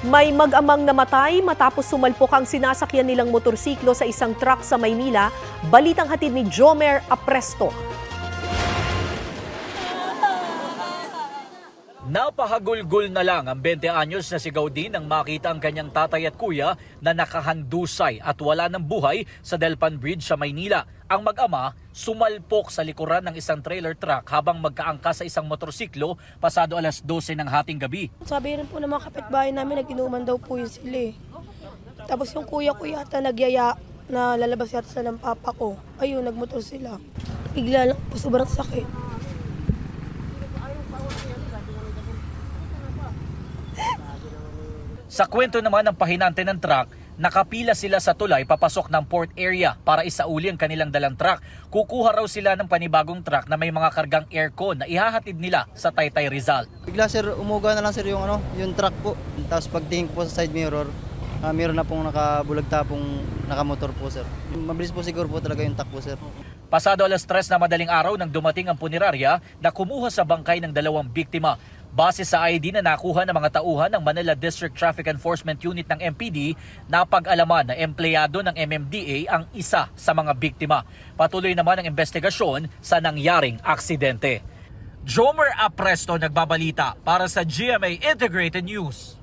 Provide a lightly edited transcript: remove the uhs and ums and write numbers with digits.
May mag-amang namatay matapos sumalpok ang sinasakyan nilang motorsiklo sa isang truck sa Maynila. Balitang hatid ni Jomer Apresto. Napahagulgol na lang ang 20 anyos na si Gaudin nang makita ang kanyang tatay at kuya na nakahandusay at wala ng buhay sa Delpan Bridge sa Maynila. Ang mag-ama sumalpok sa likuran ng isang trailer truck habang magkaangka sa isang motorsiklo pasado alas 12 ng hating gabi. Sabi rin po ng mga kapitbahay namin, nag-inuman daw po yun sila. Tapos yung kuya ko yata nagyaya na lalabas yata sa ng papa ko. Ayun, nagmotor sila. Bigla lang po, sobrang sakit. Sa kwento naman ng pahinante ng truck, nakapila sila sa tulay papasok ng port area para isauli ang kanilang dalang truck. Kukuha raw sila ng panibagong truck na may mga kargang aircon na ihahatid nila sa Taytay, Rizal. Bigla sir, umuga na lang sir yung truck po. Tapos pagtingin ko po sa side mirror, meron na pong nakabulagta pong nakamotor po sir. Mabilis po siguro po talaga yung takbo sir. Pasado alas 3 na madaling araw nang dumating ang punerarya na kumuha sa bangkay ng 2 biktima. Base sa ID na nakuha ng mga tauhan ng Manila District Traffic Enforcement Unit ng MPD, napag-alaman na empleyado ng MMDA ang isa sa mga biktima. Patuloy naman ang investigasyon sa nangyaring aksidente. Jomer Apresto nagbabalita para sa GMA Integrated News.